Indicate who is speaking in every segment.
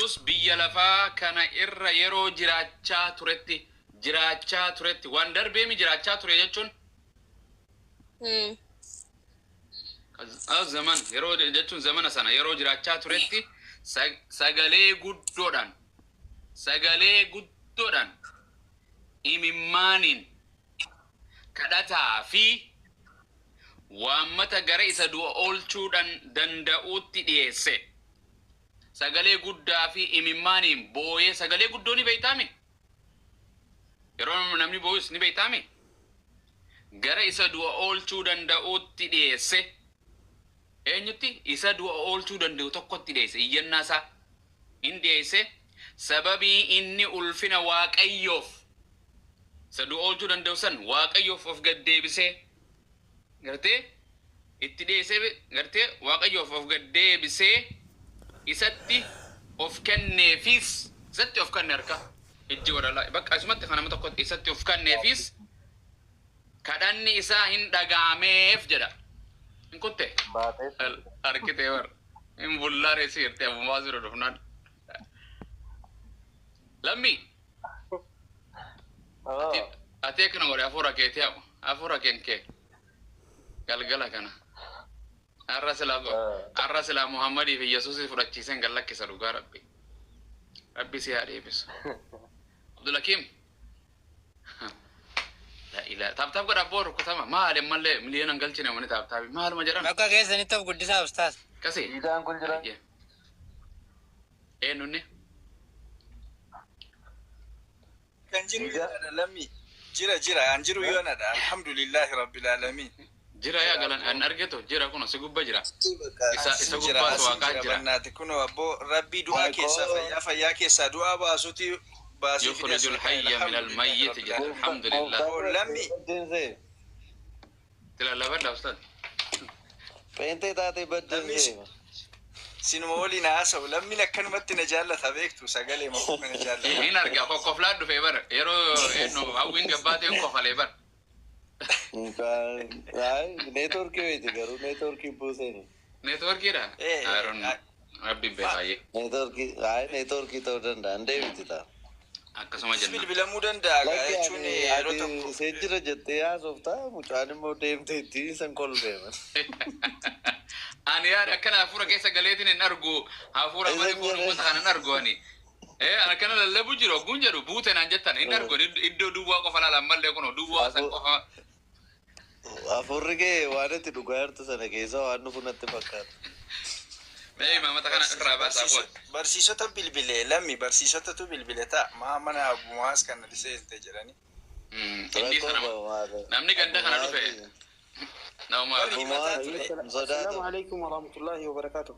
Speaker 1: Yesus biyya lafaa kana irra yeroo jiraachaa turetti waan darbeemi jiraachaa ture jechuun zaman yeroo jechuun zamana sana yeroo jiraachaa turetti sagalee guddoodhaan imimmaaniin kadhataa fi waammata gara isa du'a oolchuudhaan danda'uutti dhiyeesse. Sagalee guddaa fi imimmaaniin booyee sagalee guddoo ni beeytaami. Yeroo namni booyus ni beeytaami. Gara isa du'a oolchuu danda'uutti dhiyeesse. Eenyutti isa du'a oolchuu danda'u tokkotti dhiyeesse. Iyyannaa isaa hin dhiyeesse. Sababii inni ulfina Waaqayyoof isa du'a oolchuu danda'u san Waaqayyoof of gaddeebisee gartee itti dhiyeessee gartee Waaqayyoof of gaddeebisee isatti of kenneefis isatti of kenne harka ijji godhala bakka asumatti kana nama tokkotti isatti of kenneefis kadhanni isaa hin dhagaameef jedha. Hin kutte harkitee war hin bullaare siirtee abumaa jiru dhufnaan lammi ati kana godhe afuura keetii hamu afuura kenkee galgala kana arra sila Muhammadi fi Yesuus fudhachiisen gallakkisa dhugaa rabbi si haa deebisu. Abdulakim la ilaha taabtaab godha abboo rukkutama maali ammallee miliyoona galchine wani taabtaabi maaluma jedhan
Speaker 2: bakka keessanitti of guddisaa ustaas
Speaker 1: kasi
Speaker 3: idaan kun jira
Speaker 1: eenyunni
Speaker 4: kan jiru lammi jira an jiru yoonadha alhamdulillahi rabbil alamin.
Speaker 1: Jira ya galan an argeto jira kuno si gubba jira isa gubba waaqa jira
Speaker 4: naati kuno abbo rabbi du'a keessa fayyaa keessa du'a baasuti baasuti
Speaker 1: yukhrijul hayya min al mayyit jira alhamdulillah
Speaker 4: lammi
Speaker 1: tila labada ustad
Speaker 3: Pente taate baddanse
Speaker 4: sinuma waliin haasawu lammi akkanumatti na jaallata beektu sagalee makuu na jaallata
Speaker 1: hin arga kokkoflaa dhufee bara yeroo eenyu hawwiin gabbaatee kofalee bara
Speaker 3: networki weeti garuu networki buuseni
Speaker 1: networkiidha aaron rabbi beekaaye
Speaker 3: networki ta'uu danda'a deebiti ta'a
Speaker 1: akkasuma jenna
Speaker 4: bilbilamuu danda'a jechuun yeroo tokko
Speaker 3: seejjira jettee haasofta mucaan immoo deemte ittiin san kolfeeman
Speaker 1: ani yaada akkana hafuura keessa galeetiin hin argu hafuura malee foonumata kana hin argu ani akkana lallabu jiru ogguun jedhu buute naan jettan hin argu iddoo duwwaa qofa laalaan mallee kunoo duwwaa san qofa
Speaker 3: hafuurri kee waan itti dhugaa jirtu sana keessa waan dhufu natti fakkaata.
Speaker 1: Mee mamata kana irraa baasaa bood
Speaker 4: barsiisota bilbilee lammi barsiisotatu bilbile ta'a mana abumaas kan dhiseessite jedhani.
Speaker 1: Inni sana namni ganda kana dhufe
Speaker 5: السلام عليكم ورحمة الله وبركاته.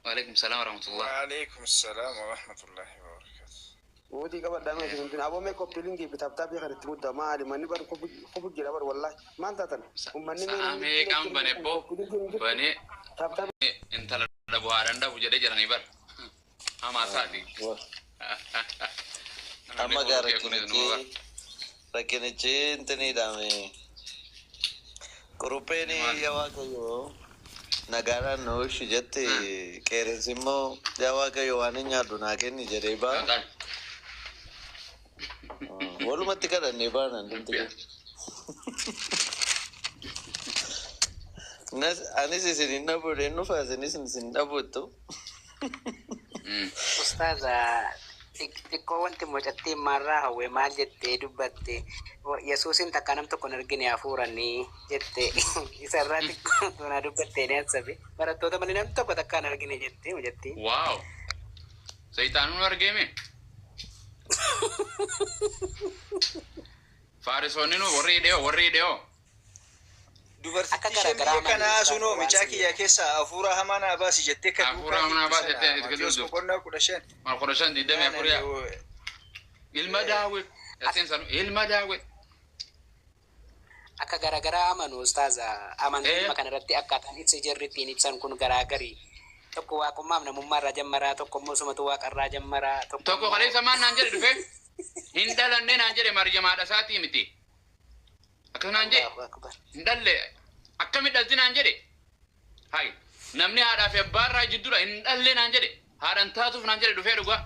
Speaker 1: وعليكم السلام ورحمة الله.
Speaker 4: وعليكم السلام ورحمة الله وبركاته.
Speaker 5: ودي قبل دامي في ممكن أبو ميكو بيلينجي بتابتاب يا خالد تقول ما علي ماني بر خبز جل بر والله ما أنت تنا وماني
Speaker 1: مي كم بني بو بني
Speaker 5: تابتاب
Speaker 1: أنت لا بوهارن دا بوجده جراني بر أما سادي
Speaker 3: أما جارك لكن جين تني دامي Kurupeni jawa kayo nagara no shijate keresimo jawa kayo aninya dunake ni jereba wolu mati kada neba nanti nas ani sisi ninna bode no fa sini sin dabuto
Speaker 2: ustaza tikko wanti mojatti marra hawe maal jette dubbatte Yesuusin takka nam tokko argine hafuuranii jette isarraa tikko tuna dubbatte ne sabi barattoota malee nam tokko takka argine jette jetti
Speaker 1: wow saytaanun argeme faarisoonni nu warri dheo
Speaker 4: dubartichi biyya kanaa sunoo micaa kiyya keessa hafuura hamaa naa baasi jettee kan
Speaker 1: hafuura hamaa naa baasi jettee itti galuudhu
Speaker 4: boqonnaa 15
Speaker 1: 15 diidamii afuriyaa ilma daawit yasin sanu ilma daawit
Speaker 2: akka garagaraa amanu ustaaza amantii kanarratti akkaataan ibsa jirrittiin ibsan kun garagarii tokko waaqummaaf namummaa irraa jammaraa tokko immoo sumatu waaqarraa jammaraa
Speaker 1: tokko qaleessa maan naan jedhe dhufe hin dhalanne naan jedhe marjamaadha isaatii miti akka naan jedhe hin dhalle akkami dhalti naan jedhe hay namni haadhaa fi abbaa irraa jiddudha hin dhalle naan jedhe haadhan taatuuf naan jedhe dhufee dhugaa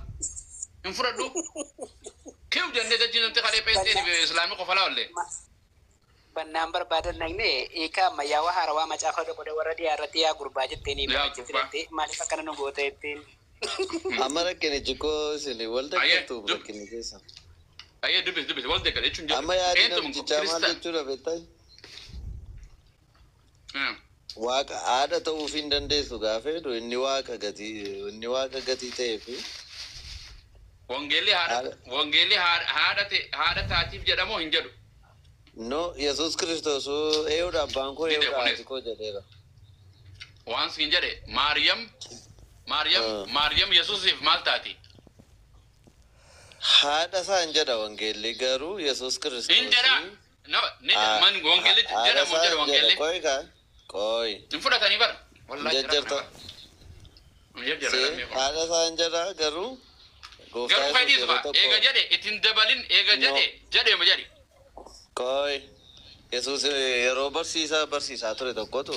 Speaker 1: hin fudhadhu kiu jennee dajjiin namti kalee pheenxee islaamii qofa laa wallee
Speaker 2: bannaan barbaadan nagne eekaa ammayyaawaa haarawaa macaafa dhokodhe warra dhiyaarratti yaa gurbaa jetteeni bareechi filatte maaliif akkana nu goota jetteen.
Speaker 3: Amma rakkinichi koo isin wal deeggartu rakkini keessa.
Speaker 1: Ayyee dubbis wal deeggar jechuun jedhu.
Speaker 3: Amma yaadni namtichaa maal jechuudha beektaa? Waaqa haadha ta'uuf hin dandeessu gaafeedhu inni waaqa gatii ta'ee fi
Speaker 1: wangeelli haadha taatiif jedhamoo hin jedhu.
Speaker 3: No, Yesus Kristos eeyuudha abbaan koo eeyuudha haati koo jedheera.
Speaker 1: Waan siin jedhe Maariyam Yesuusiif maal taati?
Speaker 3: Haadha isaan jedha wangeelli garuu Yesus Kristos.
Speaker 1: Hin jedha. Man wangeelli jedhamu jedha wangeelli.
Speaker 3: Qoy.
Speaker 1: Hin fudhatanii bara.
Speaker 3: Jajjarta. Haadha isaan jedha garuu.
Speaker 1: Garuu fayyiis ba eega jedhe ittiin dabalin eega jedheema jedhi.
Speaker 3: Qoy. Yesus yeroo barsiisaa ture tokkotu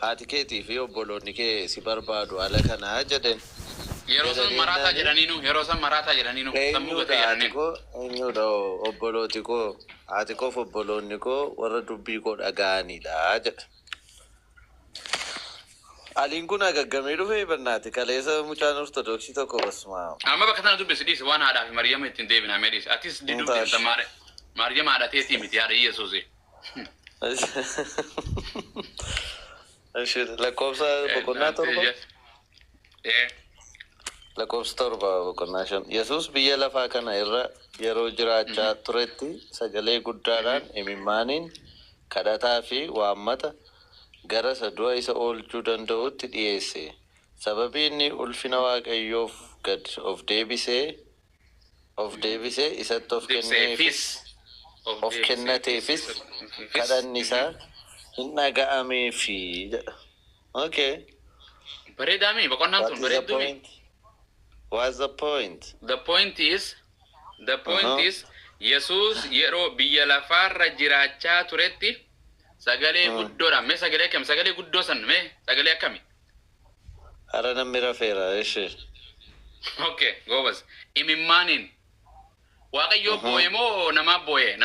Speaker 3: haati keetii fi obboloonni kee si barbaadu ala kanaa jedhen.
Speaker 1: Yeroo san maraataa jedhaniinu sammuu gatee jedhaniinu.
Speaker 3: Eenyudha obbolooti koo haati koof obboloonni koo warra dubbii koo dhaga'anidha jedha. Aliin kun agaggamee dhufee bannaati kaleessa mucaan ortodoksii tokko basuma.
Speaker 1: Amma bakka sana dubbisi dhiisi waan haadhaa fi Maariyaam ittiin deebina mee dhiisi. Atis diduutti hin tamaare. Maariyaam haadha teetii miti haadha Yesuusi.
Speaker 3: Lakkoofsa boqonnaa torba. Lakkoofsa torba boqonnaa 5. Yesuus biyya lafaa kana irra yeroo jiraachaa turetti sagalee guddaadhaan imimmaaniin kadhataa fi waammata gara du'a isa oolchuu danda'utti dhiyeesse. Sababii inni ulfina Waaqayyoof gad of deebisee isatti of kennateefis kadhanni isaa hin dhaga'ameefi jedha. Okay.
Speaker 1: Bareedaami boqonnaan tun bareeddumi.
Speaker 3: What's the point?
Speaker 1: The point is Yesuus yeroo biyya lafaarra jiraachaa turetti sagalee guddoodhaan mee sagalee akkami sagalee guddoo san mee sagalee akkami?
Speaker 3: Hara namni rafeera ishee.
Speaker 1: Okay, goobas. Imimmaaniin Waaqayyoo boo'e moo namaa boo'e?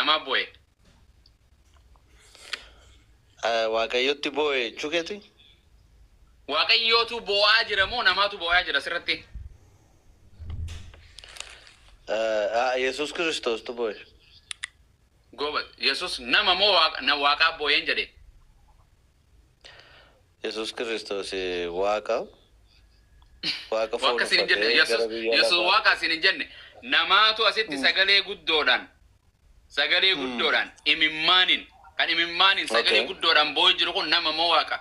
Speaker 3: Waaqayyotti boo'e chukeeti?
Speaker 1: Waaqayyootu boo'aa jira moo namaatu boo'aa jira sirratti?
Speaker 3: Yesus Kristos tu boo'e.
Speaker 1: Goobas. Yesuus nama moo waaqaa boo'een jedhe?
Speaker 3: Yesus Kristos waaqa. Waaqa
Speaker 1: Waaqa siin hin jenne Yesuus waaqa siin hin jenne namaatu asitti sagalee guddoodhaan imimmaaniin sagalee guddoodhaan boo'ee jiru kun nama moo waaqa?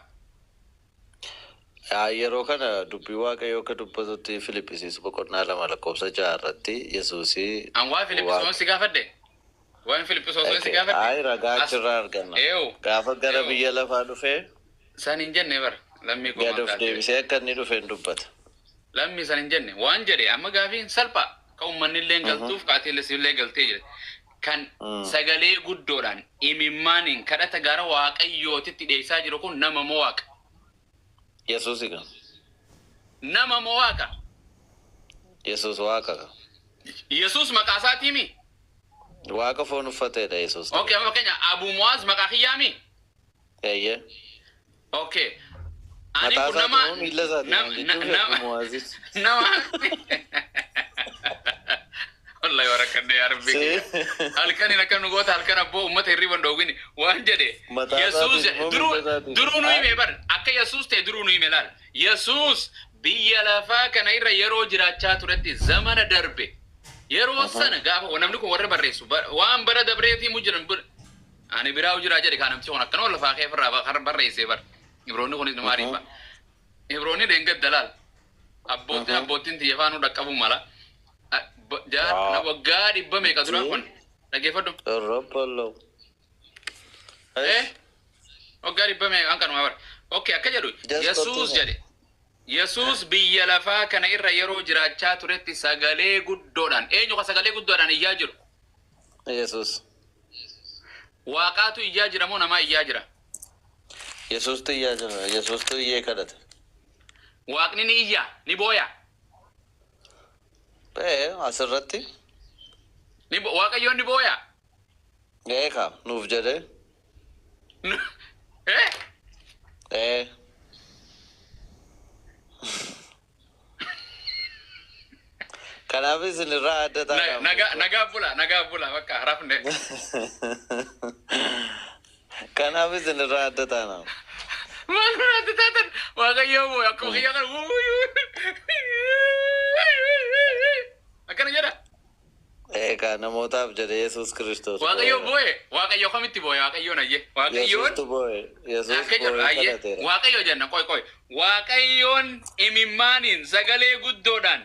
Speaker 3: Yeroo kana dubbii Waaqayyoo akka dubbatutti Filiphisiis boqonnaa 2 lakkoofsa 6 irratti Yesuusii.
Speaker 1: An waa Filiphisiis si gaafadde? Waan Filiphisiis si gaafadde?
Speaker 3: Ay ragaa achirraa arganna. Gaafa gara biyya lafaa dhufee.
Speaker 1: San hin jenne bara lammii koo
Speaker 3: gad of deebisee akka inni dhufee dubbata.
Speaker 1: Lammii san hin jenne waan jedhe amma gaafiin salphaa kan uummanni illee galtuuf qaatiilee illee galtee jira. Kan sagalee guddoodhaan imimmaaniin kadhata gara Waaqayyootitti dhiyeessaa jiru kun nama moo waaqa?
Speaker 3: Yesuusi kan.
Speaker 1: Nama moo waaqa?
Speaker 3: Yesuus waaqa.
Speaker 1: Yesuus maqaa isaatii mi?
Speaker 3: Waaqa foon uffateedha Yesuus.
Speaker 1: Okay, amma keenya Abu Muaz maqaa kiyyaa mi?
Speaker 3: Eeyyee.
Speaker 1: Okay. Ani kun nama wallahi warakanne yaa rabbi. Halkan akka nu goota halkan abboo ummata hirriban dhoowwini waan jedhe Yesuus duruu nu hime bar akka Yesuus ta'e duruu nu hime laal. Yesuus biyya lafaa kana irra yeroo jiraachaa turetti zamana darbe yeroo sana gaafa namni kun warra barreessu waan bara dabreetii mu jiran ani biraa jira jedhe kanamti kun akkana lafaa keefirraa barreessee bar. Ibroonni kunis nama ariifa. Ibroonni deengat dalal. Abbootiin xiyyeeffaanuu dhaqqabu mala. Jaarna waggaa 100 meeqa tura kun dhaggeeffadhu.
Speaker 3: Roppollo.
Speaker 1: Waggaa 100 meeqa an kanuma bara. Okay akka jedhu Yesuus jedhe. Yesuus biyya lafaa kana irra yeroo jiraachaa turetti sagalee guddoodhaan eenyu ka sagalee guddoodhaan iyyaa jiru?
Speaker 3: Yesuus.
Speaker 1: Waaqaatu iyyaa jira moo namaa iyyaa jira?
Speaker 3: Yesuus tu iyyaa jira. Yesuus tu iyyee kadhata.
Speaker 1: Waaqni ni iyyaa ni booya.
Speaker 3: asirratti
Speaker 1: Waaqayyoon ni booya.
Speaker 3: eeka nuuf jedhe
Speaker 1: Eh?
Speaker 3: kanaaf isinirraa adda ta'a.
Speaker 1: Nagaa bula bakka rafne.
Speaker 3: Kanaaf isinirraa adda ta'a.
Speaker 1: Maal adda taatan Waaqayyoo booya akkuma kiyya kana akkana jedha.
Speaker 3: Eeka namootaaf jedhe Yesuus Kiristoos.
Speaker 1: Waaqayyoo booye Waaqayyoo kamitti booye Waaqayyoon ayye Waaqayyoon.
Speaker 3: Yesuustu booye. Yesuus booye kadhateera.
Speaker 1: Waaqayyo jenna qoy. Waaqayyoon imimmaaniin sagalee guddoodhaan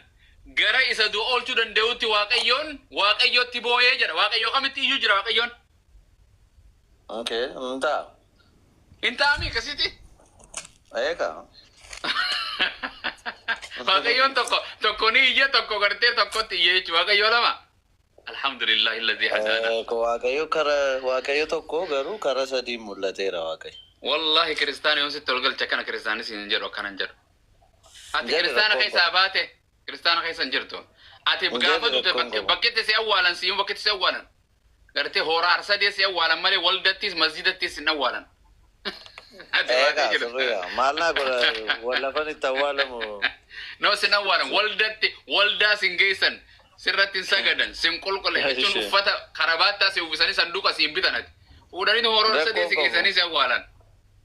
Speaker 1: gara isa du'a oolchuu danda'utti Waaqayyootti booyee jedha. Waaqayyo kamitti iyyuu jira Waaqayyoon.
Speaker 3: Okay, nta.
Speaker 1: Intaami akkasitti.
Speaker 3: Eeka.
Speaker 1: Waaqayyoon tokko ni iyya tokko gartee tokkotti iyya jechuudha. Waaqayyo lama. Alhamdulillah illadhi hadana.
Speaker 3: Waaqayyo tokko garuu karaa sadii mul'ateera Waaqayyo.
Speaker 1: Wallahi kiristaana yoon sitti olgalcha kana kiristaanis hin jedhu akkanan jedhu. Ati kiristaana keessaa baate kiristaana keessa hin jirtu. Ati gaafa dute bakkeetti si awwaalan siyyuu bakkeetti si awwaalan. Gartee horaa arsadee si awwaalan malee waldattis masjidattis hin awwaalan.
Speaker 3: Eega sirriidha. Maal naa godha wallafan itti awwaalamu.
Speaker 1: No sin awwaalan waldaa sin geessan sirratti hin sagadan sin qulqulle jechuun uffata karabaattaa si uwwisanii sanduuqa si hin bitanati. Fuudhanii horaa arsadee si geessanii si awwaalan.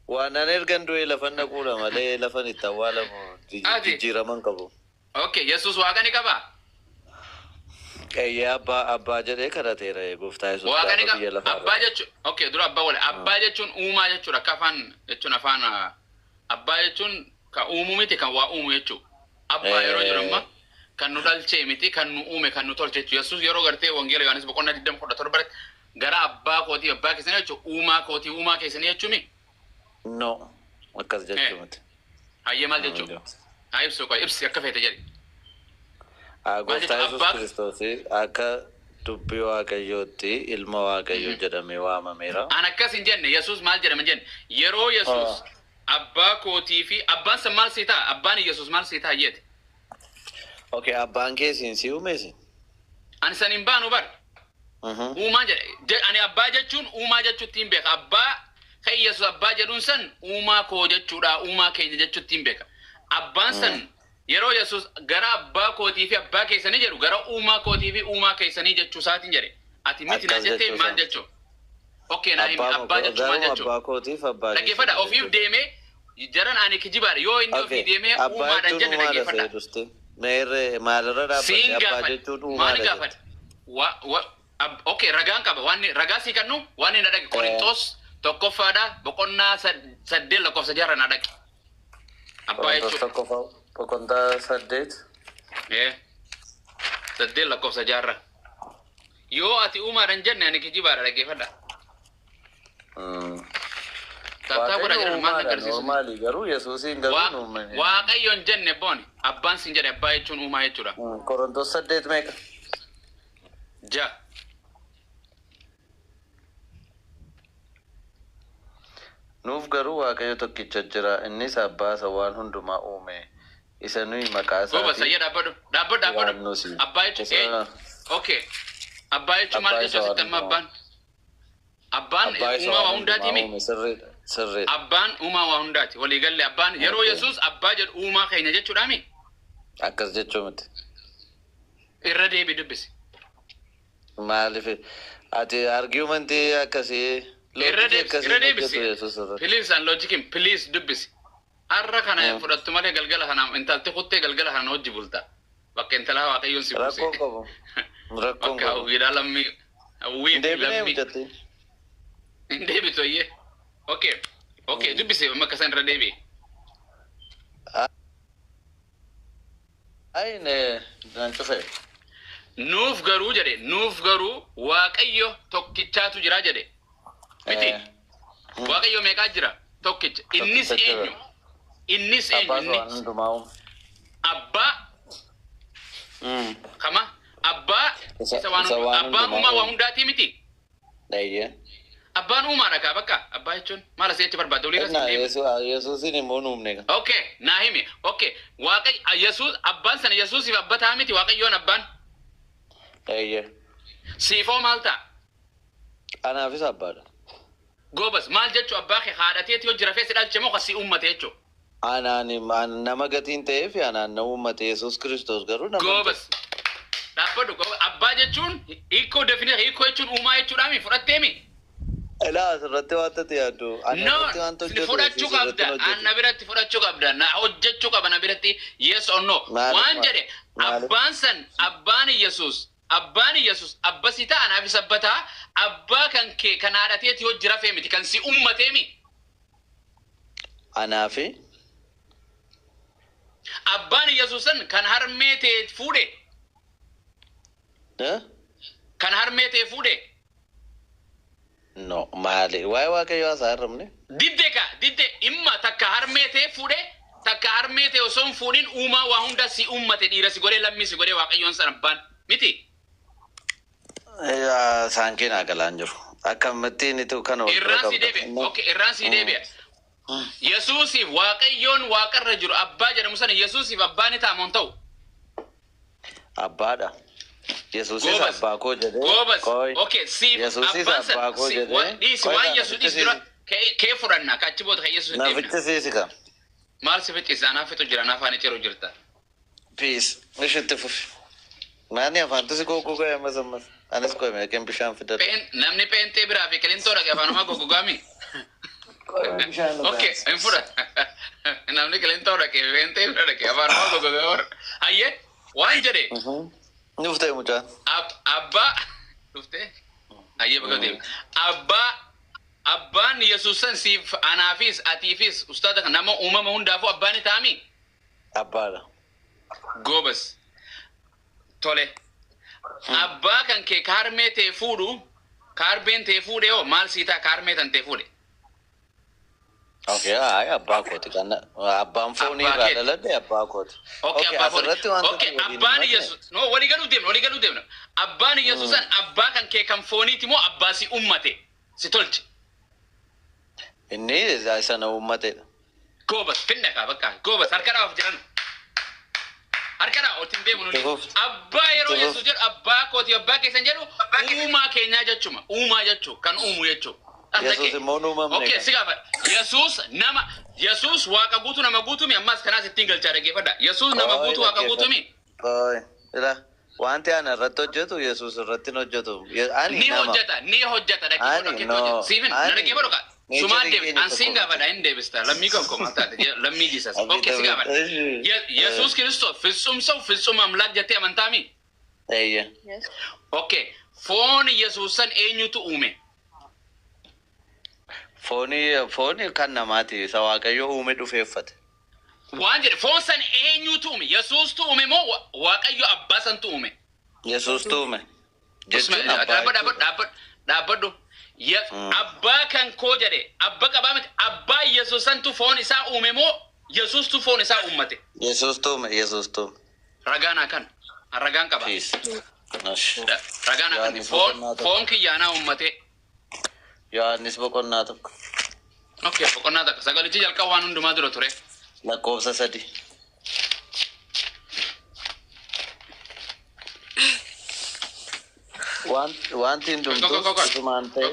Speaker 3: Waan an ergan du'e lafan dhaquudha malee lafan itti awwaalamu jijjiiraman qabu.
Speaker 1: Okay, Yesuus waaqa ni qabaa?
Speaker 3: Abbaa jedhee kadhateera gooftaa Yesuus.
Speaker 1: Waaqa ni qaba. Abbaa jechuun okay dura abbaa wale. Abbaa jechuun uumaa jechuudha. Kafaan jechuun afaan abbaa jechuun kan uumu miti kan waa uumu jechuudha. Abbaa yeroo jedhamu kan nu dhalchee miti kan nu uume kan nu tolche jechuudha. Yesuus yeroo gartee wangeela Yohaanis boqonnaa 20:17 gara abbaa kootii abbaa keessanii jechuudha. Uumaa keessanii jechuumi.
Speaker 3: No, akkas jechuun miti.
Speaker 1: Hayyee maal jechuudha? Haa ibsu qoy ibsi akka feete jedhi.
Speaker 3: Gooftaa Yesuus Kiristoos akka dubbii Waaqayyootti ilma Waaqayyoo jedhamee waamameera.
Speaker 1: An akkas hin jenne Yesuus maal jedhama jenne yeroo Yesuus abbaa kootii fi abbaan san maal sii ta'a abbaan Yesuus maal sii ta'a yeeti.
Speaker 3: Okay, abbaan keessiin si uumeesi.
Speaker 1: Ani san hin baanu bar. Uumaa jedhe ani abbaa jechuun uumaa jechuutti hin beeka abbaa kan Yesuus abbaa jedhuun san uumaa koo jechuudha uumaa keenya jechuutti hin beeka. Abbaan san yeroo Yesuus gara abbaa kootii fi abbaa keessanii jedhu gara uumaa kootii fi uumaa keessanii jechuu isaatiin jedhe. Ati miti na jettee maal jechuu? Okay, na himi abbaa jechuu maal jechuu?
Speaker 3: Abbaa kootiif abbaa keessanii.
Speaker 1: Dhaggeeffadha ofiif deemee jaran ani kijibaadha yoo inni ofii deemee uumaadhaan jenne dhaggeeffadha.
Speaker 3: Meerre maalirra dhaabbate abbaa jechuun uumaadha.
Speaker 1: Maali gaafadha? Okay, ragaan qaba. Ragaa sii kennu waan inni dhaqe Qorintoos tokkoffaadha boqonnaa 8 lakkoofsa 6 na dhaqe. Abbaa jechuudha.
Speaker 3: Boqonnaa 8.
Speaker 1: 8 lakkoofsa 6. Yoo ati uumaadhaan jenne ani kijibaadha dhaggeeffadha. Taattaa godha jedhan maal agarsiisu?
Speaker 3: Normaali garuu Yesuusiin garuu uumame.
Speaker 1: Waaqayyoon jenne booni abbaan siin jedhe abbaa jechuun uumaa jechuudha.
Speaker 3: Qorontos 8 meeqa?
Speaker 1: 6.
Speaker 3: Nuuf garuu Waaqayyo tokkicha jira innis abbaa isa waan hundumaa uume. Isa nuyi maqaa isaa.
Speaker 1: Goba sayya dhaabbadhu. Abbaa jechuun okay. Abbaa jechuun maal jechuun sitti amma abbaan? Abbaan uumaa waa hundaati mi?
Speaker 3: Sirriidha.
Speaker 1: Abbaan uumaa waa hundaati. Waliigalle abbaan yeroo Yesuus abbaa jedhu uumaa keenya jechuudha mi?
Speaker 3: Akkas jechuu miti.
Speaker 1: Irra deebi dubbisi.
Speaker 3: Maaliif ati argumentii akkasii
Speaker 1: irra deebisi. Please and logic please dubbisi. Arra kana fudhattu malee galgala kana intalti kuttee galgala kana hojii bulta. Bakka intala Waaqayyoon si buuse.
Speaker 3: Rakkoo qabu. Rakkoo qabu.
Speaker 1: Wiidhaa lammii. Deebitu iyyee. Okay, dubbisi makka san irra deebi.
Speaker 3: Ayne nan cufe.
Speaker 1: Nuuf garuu Waaqayyo tokkichaatu jira jedhe. Miti. Waaqayyo meeqaa jira? Tokkicha. Innis eenyu? Abbaa. Kama abbaa isa waan abbaan uumaa waa hundaati miti. Abbaan uumaadha kaa bakka abbaa jechuun maal asii achi barbaadde olii rasii
Speaker 3: Yesuusin immoo nuumne.
Speaker 1: Okay, naa himi. Okay, Waaqayyo Yesuus abbaan sana Yesuusiif abbataa miti Waaqayyoon abbaan.
Speaker 3: Eeyyee.
Speaker 1: Siifoo maal ta'a?
Speaker 3: Anaafis abbaadha.
Speaker 1: Goobas maal jechuu abbaa kee haadhateeti yoo jira feesi dhalche moo kasi uummate jechuu?
Speaker 3: Anaan nama gatiin ta'ee fi anaan nama uummate Yesuus Kiristoos garuu nama.
Speaker 1: Goobas. Dhaabbadhu abbaa jechuun hiikoo definee hiikoo jechuun uumaa jechuudhaami fudhatteemi?
Speaker 3: Ilaa asirratti waan ta'e yaaddu.
Speaker 1: No, fudhachuu qabda. Anna biratti fudhachuu qabda. Na hojjechuu qaba na biratti yes or no. Waan jedhe abbaan san abbaan Yesuus. Abbaan Yesuus abbasi ta'a anaafis abbataa abbaa kan kee kan haadhateeti yoo jira fee miti kan si uummateemi.
Speaker 3: Anaafi.
Speaker 1: Abbaan Yesuusan kan harmee ta'e fuudhe. Kan harmee ta'e fuudhe.
Speaker 3: No, maali. Waa'ee waaqayyoo haasa'aa jirramne.
Speaker 1: Didde imma takka harmee ta'e fuudhe takka harmee ta'e osoo hin fuudhin uumaa waa hunda si uummate dhiira si godhee lammii si godhee waaqayyoon san abbaan miti.
Speaker 3: Saankiin agalaan jiru. Akkamittiin itu kana wal
Speaker 1: irraan si deebi'a. Okay, irraan si deebi'a. Yesuusiif waaqayyoon waaqarra jiru abbaa jedhamu sana Yesuusiif abbaa ni ta'a moo ta'u?
Speaker 3: Abbaadha. Yesuusis abbaa koo jedhee.
Speaker 1: Goobas. Okay, siif
Speaker 3: Yesuusis abbaa koo jedhee.
Speaker 1: Dhiisi waan Yesuusis dura kee fudhanna kachi booda kan Yesuus hin deemna.
Speaker 3: Nafitti siisi kan.
Speaker 1: Maal si fixiisa anaaf fixu jira anaaf ani ceruu jirta.
Speaker 3: Peace. Ishitti fufi. Maani afaan tusi googoo ga'ee masammas. Anis koy meeqeen bishaan fidatu.
Speaker 1: Namni peentee biraa fi qilintoo dhaqee afaanuma gogogaami. Okay, hin fudhata. Namni qilintoo dhaqee peentee bira dhaqee afaanuma gogogaa. Hayyee waan jedhee.
Speaker 3: Dhuftee mucaan.
Speaker 1: Abbaa dhuftee. Hayyee bakka deemu. Abbaan Yesuusan siif anaafis atiifis ustaata nama uumama hundaafuu abbaan ni ta'ami.
Speaker 3: Abbaadha.
Speaker 1: Goobas. Tole. Abbaa kan kee kaarmee ta'e fuudhu kaarbeen ta'e fuudhe yoo maal siitaa kaarmee tan ta'e fuudhe.
Speaker 3: Okay, abbaa kooti kan abbaan foonii irraa dhaladhe abbaa kooti.
Speaker 1: Okay, abbaa foonii. Okay, abbaan Yesuus. No, walii galuu deemna. Abbaan Yesuusan abbaa kan kee kan fooniiti moo abbaa si uummate si tolche.
Speaker 3: Inni isa na uummatedha.
Speaker 1: Goobas finna kaa bakka goobas harka dhaaf jiran. Harka dhaa otiin deemu nuni. Abbaa yeroo Yesuus jedhu abbaa kooti abbaa keessan jedhu uumaa keenyaa jechuma. Uumaa jechuu kan uumu jechuu.
Speaker 3: Yesuus immoo uumamne.
Speaker 1: Okay, si gaafa. Yesuus waaqa guutuu nama guutuu mi ammas kanaas ittiin galchaa dhaggeeffadha. Yesuus nama guutuu waaqa guutuu mi.
Speaker 3: Ila wanti ani irratti hojjetu Yesuus irratti hin hojjetu.
Speaker 1: Ni hojjeta dhaggeeffadha. Siifin na dhaggeeffadhu kaa. Sumaan deebi ansiin gaafadha hin deebista lammii kan komaataati lammii jisas. Okay, si gaafadha. Yesuus Kiristoos ፍጹም አምላክ jettee amantaa mi?
Speaker 3: Eeyyee.
Speaker 1: Okay, foon Yesuusan eenyutu uume?
Speaker 3: Foonii kan namaati isa waaqayyo uume dhufeeffate.
Speaker 1: Waan jedhe foon san eenyutu uume? Yesuustu uume moo waaqayyo abbaa santu uume?
Speaker 3: Yesuustu uume.
Speaker 1: Dhaabbadhu. Abbaa kan koo jedhe abbaa qabaa miti abbaa Yesuusantu foon isaa uume moo Yesuustu foon isaa uummate?
Speaker 3: Yesuustu uume.
Speaker 1: Ragaan kan ragaan qaba. Ragaan kan foon kiyyaanaa uummate.
Speaker 3: Yohaannis boqonnaa tokko.
Speaker 1: Okay, boqonnaa tokko sagalichi jalqaba waan hundumaa dura ture.
Speaker 3: Lakkoofsa 3. Wanti hundumtuu isumaan ta'e.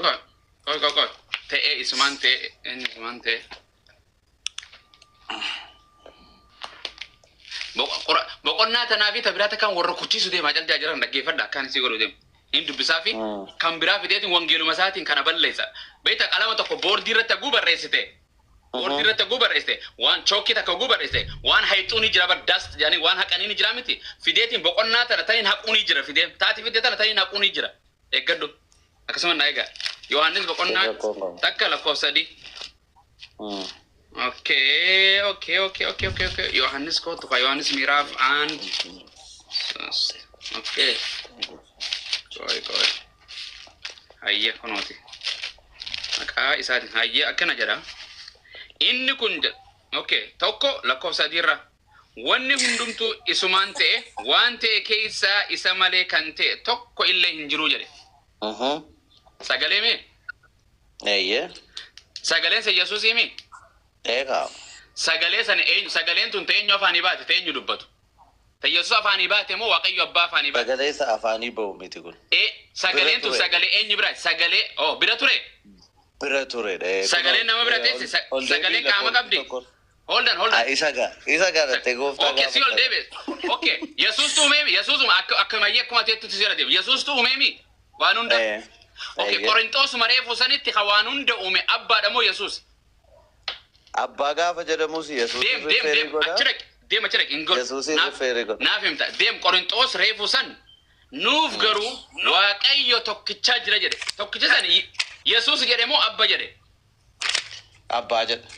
Speaker 1: Koy. Ta'e isumaan ta'e. Boqonnaa tanaa fi tabiraata kan warra kuchiisu deemaa caldaa jiran dhaggeeffadha akkaan isii godhu deemu. Inni dubbisaa fi kan biraa fideetiin wangeeluma isaatiin kana balleessa. Beektaa qalama tokko boordii irratti hagguu barreessite. Waan chookii takka hagguu barreessite. Waan hayxuu ni jira dust jedhanii waan haqanii ni jira miti. Fideetiin boqonnaa tana taniin haquu ni jira fidee. Taati fidee tana taniin haquu ni jira. Eeggadhu. Akkasuma na eegaa. Yohaannis boqonnaa takka lakkoofsa 3. Okay. Yohaannis kootu ka Yohaannis miiraaf aan. Okay. Koy. Hayyee kunooti. Maqaa isaatiin hayyee akkana jedha. Inni kun okay tokko lakkoofsa 3 irra wanni hundumtuu isumaan ta'e waan ta'e keessaa isa malee kan ta'e tokko illee hin jiru jedhe. Sagalee mee?
Speaker 3: Eeyyee.
Speaker 1: Sagaleen se Yesuusii mee?
Speaker 3: Eegaa.
Speaker 1: Sagalee san eenyu sagaleen tun ta'eenyu afaanii baate ta'eenyu dubbatu. Yesuus afaanii baate moo Waaqayyo abbaa afaanii baate?
Speaker 3: Sagalee isa afaanii ba'u miti kun.
Speaker 1: Sagaleen tu sagalee eenyu bira? Sagalee bira ture.
Speaker 3: Bira turedha.
Speaker 1: Sagaleen nama bira teessi. Sagaleen qaama qabdi. Hold on.
Speaker 3: Isa gaafate gooftaa
Speaker 1: Okay, si ol deebi'e. Okay, Yesuus tu uumemi. Yesuus akka mayyee akkuma teettu sira deebi. Yesuus tu uumemi. Waan hunda. Okay, Qorintoos mareefu sanitti waan hunda uume abbaadha moo Yesuus?
Speaker 3: Abbaa gaafa jedhamus Yesuus rifeeri godha.
Speaker 1: Deem achirek ingol.
Speaker 3: Yesuus rifeeri godha.
Speaker 1: Naaf himta. Deem Qorintoos reefu san nuuf garuu Waaqayyo tokkichaa jira jedhe. Tokkicha san Yesuus jedhe moo abba jedhe?
Speaker 3: Abbaa jedha.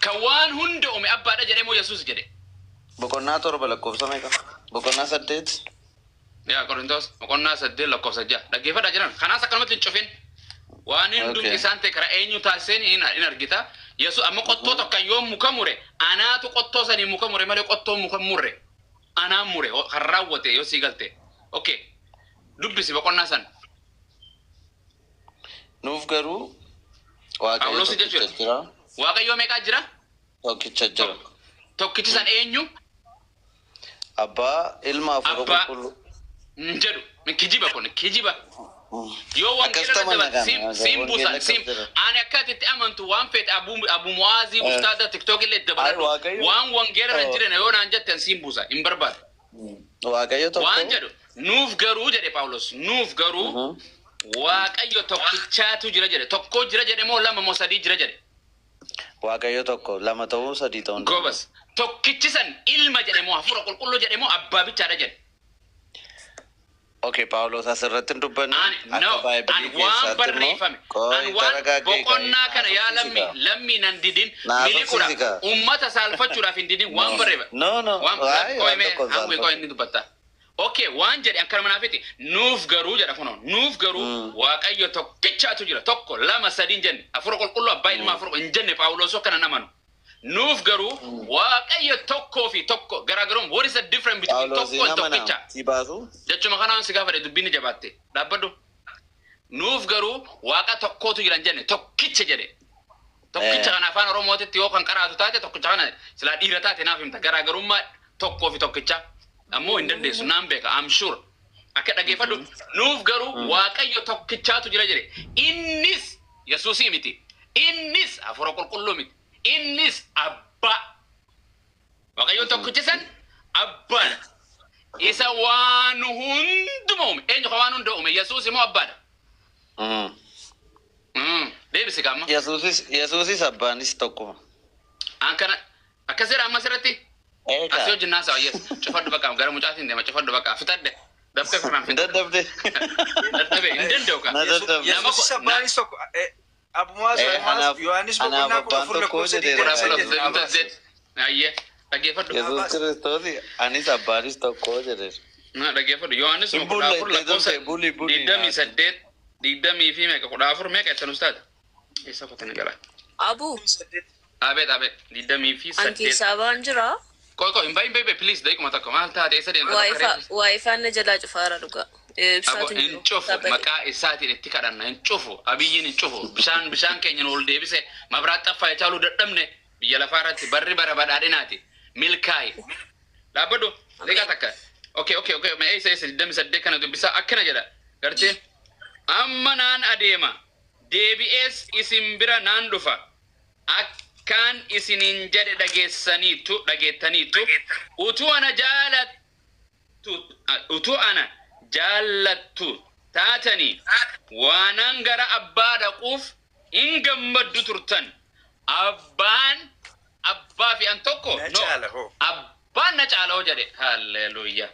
Speaker 1: Kan waan hunda uume abbaadha jedhe moo Yesuus jedhe?
Speaker 3: Boqonnaa 7 lakkoofsa meeqa? Boqonnaa 8.
Speaker 1: Yaa Qorintoos boqonnaa 8 lakkoofsa 6. Dhaggeeffadhaa jiran. Kanaas akkanumatti hin cufin. Waan hundum isaan ta'e karaa eenyu taasiseen hin argita. Yesuus amma qottoo tokko yoo muka mure anaatu qottoo sanii muka mure malee qottoo muka murre. Anaan mure kan raawwate yoo sii galte. Okay. Dubbisi boqonnaa san.
Speaker 3: Nuuf garuu Waaqayyo tokkicha jira.
Speaker 1: Waaqayyo meeqa jira?
Speaker 3: Tokkicha jira.
Speaker 1: Tokkichi san eenyu?
Speaker 3: Abbaa ilma afur qulqulluu.
Speaker 1: Jedhu kijiba kun kijiba. Yo wangeela simbusan ani akkatitti amantu waan feet abu muazi ustada tiktok ile dabalatu waan wangeela jirena yo naan jetten simbusa in barbaad
Speaker 3: Waaqayyo tokko
Speaker 1: waan jedhu nuuf garuu jedhe Paulos nuuf garuu Waaqayyo tokkichaatu jira jedhe tokko jira jedhe moo lama moo sadii jira jedhe
Speaker 3: Waaqayyo tokko lama ta'uu sadii ta'uu
Speaker 1: gobas tokkichi san ilma jedhe moo hafuura qulqulluu jedhe moo abbaa bichaadha jedhe.
Speaker 3: Okay, Paulos asirratti dubbanni
Speaker 1: akka Baayibelii keessatti barreeffame. Boqonnaa kana yaa lammi nan didin miliquudha. Ummata saalfachuudhaaf hin didin waan barreeffame.
Speaker 3: No.
Speaker 1: Waan inni dubbata. Okay, waan jedhe akkana manaafiti nuuf garuu jedha kuno nuuf garuu Waaqayyo tokkichaatu jira tokko lama sadii jenne hafuura qulqulluu abbaa ilma hafuura hin jenne Paulos kana namanu. Nuuf garuu Waaqayyo tokkoo fi tokko garaagarummaa what is the difference between tokko and tokkicha? Jechuma kanaan si gaafadhe dubbiin jabaatte dhaabbadhu. Nuuf garuu Waaqa tokkootu jira jenne tokkicha jedhe. Tokkicha kana afaan Oromootitti yoo kan qaraatu taate tokkicha kana silaa dhiira taate naaf himta garaagarummaa tokkoo fi tokkicha ammoo hin dandeessu naan beeka I'm sure. Akka dhaggeeffadhu nuuf garuu Waaqayyo tokkichaatu jira jedhe. Innis Yesuusii miti. Innis hafuura qulqulluu miti. Innis abba. Waaqayyo tokkichisan abbaan. Isa waan hunduma uume. Eenyu ka waan hunda uume? Yesuus immoo abbaadha. Deebisi qaama.
Speaker 3: Yesuusis abbaanis tokkuma.
Speaker 1: Ankana akkasidha amma asirratti. Asii hojii naasaa wayyees. Cufadhu bakka gara mucaatiin deema cufadhu bakka fitadde. Dabtee furnaan fitadde. Dadhabde. Hin danda'u ka.
Speaker 4: Yesuus abbaanis tokko. Abu Muaz Yohanis boqonnaa 14 lakkoofsa
Speaker 1: 20. Ayyee dhaggeeffadhu.
Speaker 3: Yesuus Kiristoos anis abbaanis tokko jedhe.
Speaker 1: Dhaggeeffadhu Yohanis boqonnaa 14 lakkoofsa 20 fi meeqa 14 meeqa ittiin ustaata? Eessa kotanii gara?
Speaker 6: Abu.
Speaker 1: Abeet 20 fi 8.
Speaker 6: Anki sabaan jira.
Speaker 1: Koi hin bayin please daikuma takka maal taate eessa deemta?
Speaker 6: Wi-Fi na jalaa cufaara dhugaa.
Speaker 1: Hin cufu maqaa isaatiin itti kadhanna hin cufu abiyyiin hin cufu bishaan keenya ol deebise mabraat xaffaa yaaluu dadhabne biyya lafaa irratti barri bara badhaadhinaati milkaayi dhaabbadhu deegaa takka okay mee isa 28 kana dubbisaa akkana jedha gartee amma naan adeema deebi'ees isin bira naan dhufa akkaan isiniin jedhe dhageettaniitu utuu ana jaallattu taatanii waanan gara abbaa dhaquuf hin gammaddu turtan abbaa fi an tokko abbaan na caaloo jedhe halleluuyaa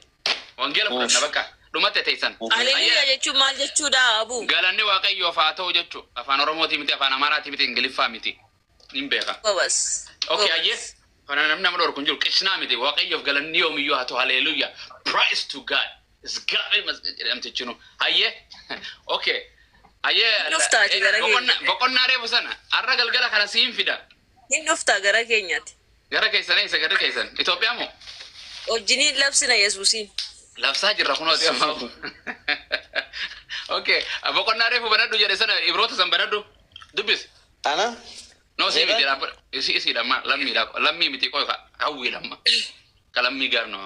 Speaker 1: wangeela fudhanna bakka dhumatte teessan
Speaker 6: Haleluuyaa jechuun maal jechuudha Abu?
Speaker 1: galanni Waaqayyoof haa ta'u jechuu afaan Oromootii miti afaan Amaaraatii miti Ingiliffaa miti hin beeka. Okay ayyee kana namni dhorku hin jiru qishnaa miti Waaqayyoof galanni yoomiyyuu haa ta'u halleluuyaa praise to God. Sgabe mas jedhamtichinu hayyee okay hayyee boqonnaa reefu sana har'a galgala kana siin fida
Speaker 6: hin dhuftaa gara keenyaati
Speaker 1: gara keessan Itoophiyaa moo
Speaker 6: wajjiniin labsina Yesuusiin
Speaker 1: labsaa jirra kunooti ammaa okay boqonnaa reefu banadhu jedhe sana Ibroota san banadhu dubbis
Speaker 3: ana
Speaker 1: no si miti isi lammi miti qoy hawwi lamma ka lammi gaarno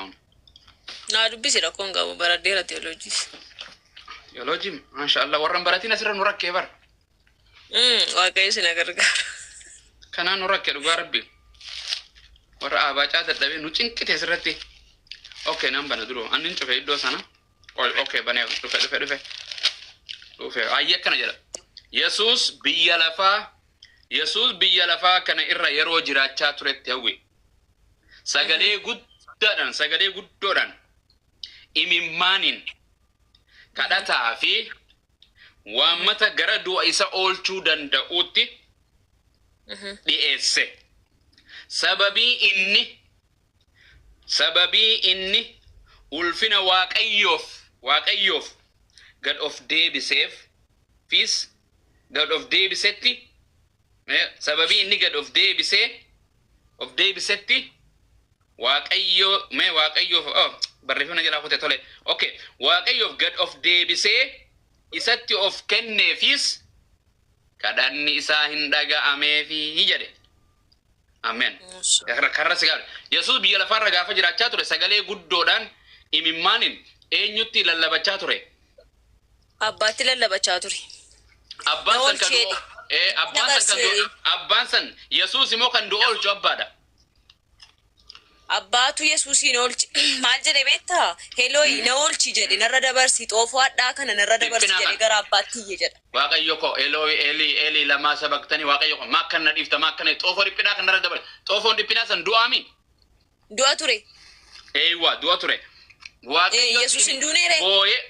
Speaker 6: Naa dubbisi rakkoon qabu baradheera teoloojii.
Speaker 1: Teoloojii maashaallah warran baratiin asirra nu rakkee bara.
Speaker 6: Waaqayyo si na gargaara.
Speaker 1: Kanaan nu rakkee dhugaa rabbi. Warra abaacaa dadhabee nu cinqite asirratti. Okay nan bana duro annin cufe iddoo sana. Okay banee dhufe. Ayya kana jedha. Yesuus biyya lafaa kana irra yeroo jiraachaa turetti hawwe. Sagalee guddoodhaan imimmaaniin kadhataa fi waammata gara du'a isa oolchuu danda'uutti dhi'eesse. Sababii inni ulfina waaqayyoof gad of deebisetti sababii inni gad of deebisetti waaqayyoof barreeffamna jalaa kute tole. Okay, waaqayyoof gad of deebisee isatti of kenneefis kadhanni isaa hin dhaga'ameefi jedhe. Amen. Karra sigaar. Yesuus biyya lafaarra gaafa jiraachaa ture sagalee guddoodhaan imimmaaniin eenyutti lallabachaa ture?
Speaker 6: Abbaatti lallabachaa ture.
Speaker 1: Abbaan san Yesuus immoo kan du'a oolchu abbaadha.
Speaker 6: Abbaatu Yesuusiin oolchi. Maal jedhe beektaa? Helooyi na oolchi jedhe narra dabarsi xoofoo hadhaa kana narra dabarsi jedhe gara abbaatti iyye jedha.
Speaker 1: Waaqayyo ko Elooyi Eli lamaa sabaqtanii waaqayyo ko maakkan na dhiifta maakkan xoofoo dhiphinaa kan narra dabarsi. Xoofoon dhiphinaa san du'aami?
Speaker 6: Du'a ture.
Speaker 1: Eeywa du'a ture. Waaqayyo
Speaker 6: Yesuus hin duuneere.
Speaker 1: Boo'ee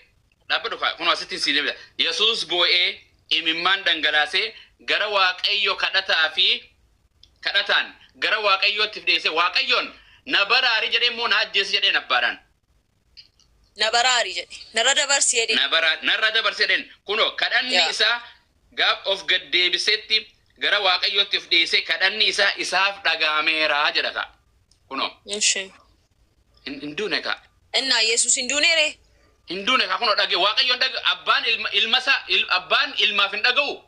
Speaker 1: dhaabba dhufa kun asitti siin deebisa. Yesuus boo'ee imimmaan dhangalaasee gara waaqayyo kadhataan gara waaqayyootti fidheesse waaqayyoon na baraari jedhee immoo na ajjeesi jedheen abbaadhaan.
Speaker 6: Na baraari jedhe. Narra dabarsi jedhe.
Speaker 1: Narra dabarsi jedheen. Kunoo kadhanni isaa gaaf of gad deebisetti gara waaqayyootti of dhiyeessee kadhanni isaa isaaf dhaga'ameera jedha ka. Kunoo. Hin duune ka.
Speaker 6: Innaa Yesuus hin duuneere.
Speaker 1: Hin duune ka kunoo dhagee waaqayyoon abbaan ilmaaf hin dhaga'u.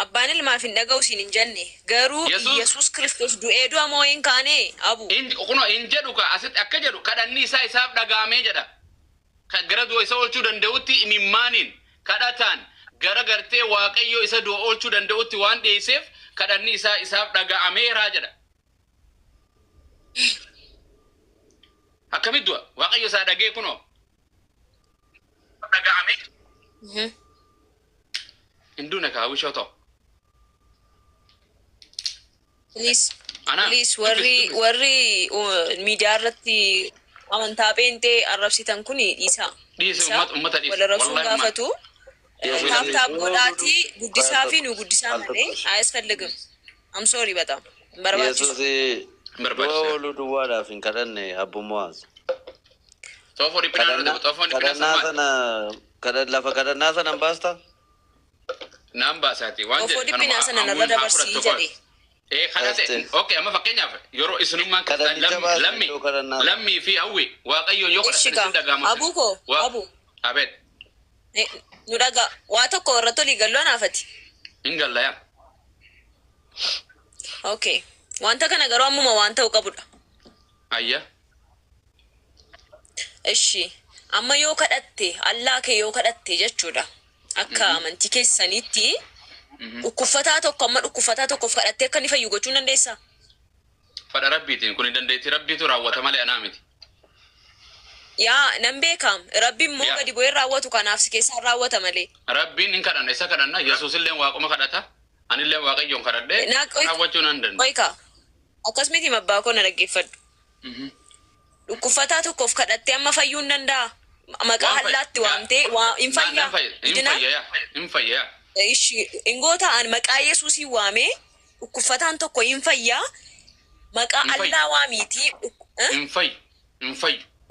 Speaker 6: Abbaan ilmaaf hin dhaga'u siin hin jenne garuu Yesuus Kiristoos du'ee du'a moo hin kaane abu.
Speaker 1: Kunoo hin jedhu ka asitti akka jedhu kadhanni isaa isaaf dhaga'amee jedha. Gara du'a isa oolchuu danda'utti imimmaaniin kadhataan gara gartee waaqayyo isa du'a oolchuu danda'utti waan dhiyeesseef kadhanni isaa isaaf dhaga'ameera jedha. Akkamitti du'a waaqayyo isaa dhagee kunoo dhaga'amee. Hin duune ka hawwishoo ta'u.
Speaker 6: Please warri miidiyaa irratti amantaa beentee arrabsitan kun dhiisa.
Speaker 1: Uummata dhiisa.
Speaker 6: Wal arrabsuun gaafatu. Taaptaap godhaatii guddisaa fi nu guddisaa malee ayasፈልግም. I'm sorry በጣም
Speaker 3: Yesuus oolu duwwaadhaaf hin kadhanne abbummaas.
Speaker 1: Xoofoo dhiphinaa
Speaker 3: sana lafa kadhannaa sana hin baastaa?
Speaker 1: Naan baasaati waan jedhe.
Speaker 6: Xoofoo dhiphinaa sana narra dabarsii jedhe.
Speaker 1: Kadhate. Okay, amma fakkeenyaaf yeroo isinummaan lammii fi hawwi waaqayyoon yoo kadhatan dhaga'ama.
Speaker 6: Abuuko abu.
Speaker 1: Abeet.
Speaker 6: Nu dhagaa waa tokko warra tolii galloo naafati.
Speaker 1: Hin gallayaa.
Speaker 6: Okay. Wanta kana garuu ammuma waan ta'u qabudha.
Speaker 1: Ayya.
Speaker 6: Ishi. Amma yoo kadhatte allaa kee yoo kadhatte jechuudha. Akka amantii keessanitti dhukkubsataa tokkoof kadhattee akka inni fayyu gochuu dandeessaa?
Speaker 1: Fadha rabbiitiin kun dandeetti rabbiitu raawwata malee anaa miti.
Speaker 6: Yaa nan beekam rabbiin immoo gadi bu'ee raawwatu kanaaf si keessaa raawwata malee.
Speaker 1: Rabbiin hin kadhanna isa kadhanna Yesuus illee waaquma kadhata anillee waaqayyoon kadhadhee raawwachuu nan danda'a.
Speaker 6: Qoyka akkasumatti abbaa koo na dhaggeeffadhu. Dhukkubsataa tokkoof kadhattee amma fayyuu hin danda'a. Maqaa hallaatti waamtee hin fayyaa.
Speaker 1: Hin fayyaa.
Speaker 6: Ingoota an maqaa Yesuusii waamee dhukkubsataan tokko hin fayyaa. Maqaa allaa waamiitii.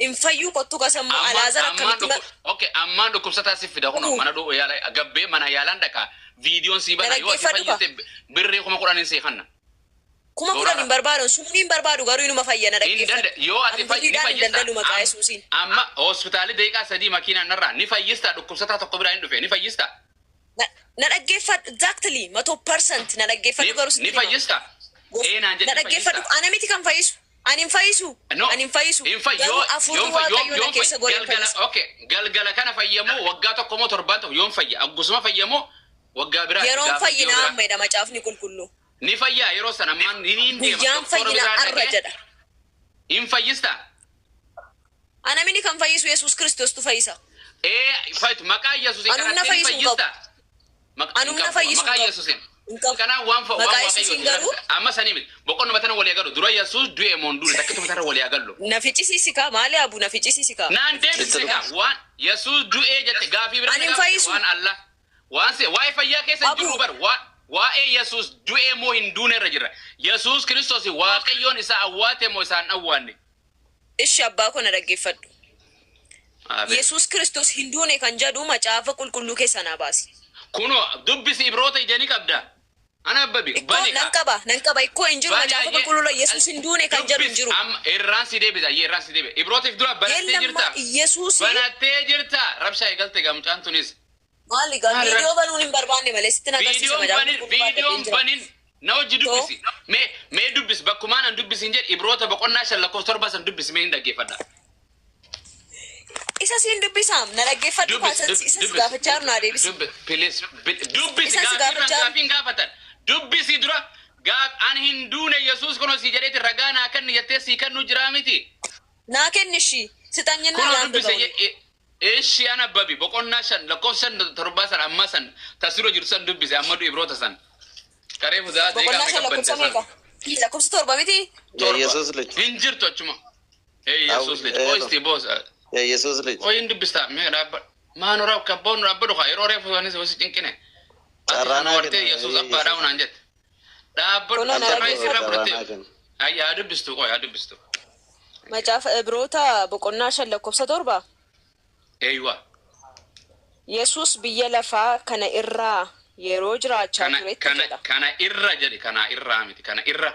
Speaker 6: Hin fayyu kottu kasammoo Alaazar akkamitti.
Speaker 1: Okay, ammaan dhukkubsataa si fida kunoo mana gabbee mana yaalaan dhaqa viidiyoon si bada yoo ati fayyiste birrii 10,000 si kanna.
Speaker 6: 10,000 barbaadu sumni hin barbaadu garuu inuma fayyana dhaggeeffadhu.
Speaker 1: Yoo ati
Speaker 6: fayyista
Speaker 1: amma hospitaalii daqiiqaa 3 makiinaan narraa ni fayyista dhukkubsataa tokko biraa hin dhufe ni fayyista.
Speaker 6: Na dhaggeeffadhu exactly 100% na dhaggeeffadhu garuu
Speaker 1: ni fayyista.
Speaker 6: Na dhaggeeffadhu ana miti kan fayyisu. Ani faisu.
Speaker 1: No.
Speaker 6: Ani faisu.
Speaker 1: Infa
Speaker 6: Garuu afuurri waaqayyoo na keessa godhe
Speaker 1: galgala
Speaker 6: fayyisu.
Speaker 1: okay galgala kana fayyamoo waggaa tokko moo torbaan tokko yoom fayya aggusuma fayyamoo waggaa biraa
Speaker 6: Yeroon fayyinaa ammaidha macaafni qulqulluu.
Speaker 1: ni fayyaa yeroo sana ammaan ni deema
Speaker 6: Guyyaan fayyinaa arra jedha.
Speaker 1: in fayyista
Speaker 6: Anamini kan fayyisu Yesuus Kiristoostu fayyisa.
Speaker 1: faytu maqaa Yesuus
Speaker 6: Anumna fayyisu
Speaker 1: fayyista
Speaker 6: Anumna fayyisu
Speaker 1: maqaa
Speaker 6: qabu.
Speaker 1: Yesuus
Speaker 6: Hinqabu.
Speaker 1: kana waan
Speaker 6: Maqaa Yesuusiin garuu
Speaker 1: amma sanii miti boqonna matana walii agallu dura Yesuus du'e moon dure takkita matana walii agallu
Speaker 6: na ficcisiisikaa maali abu na ficcisiisikaa.
Speaker 1: naan deebisika waan Yesuus du'e jette gaafii bira
Speaker 6: Ani hin fayyisu.
Speaker 1: waan Allah waan se waa'ee fayyaa keessa
Speaker 6: Abu.
Speaker 1: jiru bar waa'ee Yesuus du'e moo hin duune irra jira Yesuus Kiristoos waaqayyoon isaa awwaate moo isaan awwaanne
Speaker 6: Ishi abbaa koo na dhaggeeffadhu. Yesuus Kiristoos hin duune kan jedhu macaafa qulqulluu keessaa naa baasi.
Speaker 1: kuno dubbisi ibroota ijanii qabda ana abbabi
Speaker 6: Ikkoo nan qaba ikkoo hin jiru macaafa qulqulluu Yesuus hin duune kan jedhu hin jiru.
Speaker 1: amma irraan si deebisa irraan si deebisa ibrootiif dura banattee jirta
Speaker 6: Yesuus
Speaker 1: banattee jirta rabshaa eegalte gamcaan tunis
Speaker 6: maali gaa viidiyoo banuun hin barbaanne malee sitti nagarsiisa
Speaker 1: viidiyoon banin na hojii dubbisi mee dubbisi bakkumaan an dubbisi hin jedhe ibroota boqonnaa 5 lakkoofsa 7 san dubbisi mee hin dhaggeeffadha
Speaker 6: Isa siin dubbisaam na dhaggeeffadhu kaasas isa si gaafachaa jiru naa deebisi.
Speaker 1: dubbisi gaafiin gaafatan dubbisi dura an hin duune Yesuus kuno si jedheeti ragaa naa kenni jettee sii kennu jiraa miti
Speaker 6: Naa kennishi sixanyinaa
Speaker 1: kuno
Speaker 6: naan
Speaker 1: dubbise
Speaker 6: dubbisa.
Speaker 1: eeshi ana babi boqonnaa 5 lakkoofsa 7 san amma san tasiro jiru san dubbise amma du ibroota san karee fudaa
Speaker 6: Boqonnaa shan lakkoofsa meeqa? Lakkoofsa 7 miti?
Speaker 3: የኢየሱስ ልጅ
Speaker 1: hin jirtu achuma Yesuus lech oisti boos
Speaker 3: የኢየሱስ ልጅ
Speaker 1: oyin dubbista mee dhaabba maanora kabboon dhaabbadhu kaa yeroo reefu sanis wasi cinqine
Speaker 3: Carraanaa
Speaker 1: wartee
Speaker 3: kenna,
Speaker 1: Yesuus abbaa dhaa'u naan jette dhaabbadhu
Speaker 6: Kunuun
Speaker 1: carraa
Speaker 6: argina.
Speaker 1: isirra fudhattee
Speaker 3: kenna.
Speaker 1: yaa dubbistu qoo yaa dubbistu
Speaker 6: Macaafa Ibroota boqonnaa 5 lakkoofsa 7.
Speaker 1: eeywa
Speaker 6: Yesuus biyya lafaa kana irraa yeroo jiraachaa turetti jedha.
Speaker 1: kana irra jedhe kana irraa miti kana irra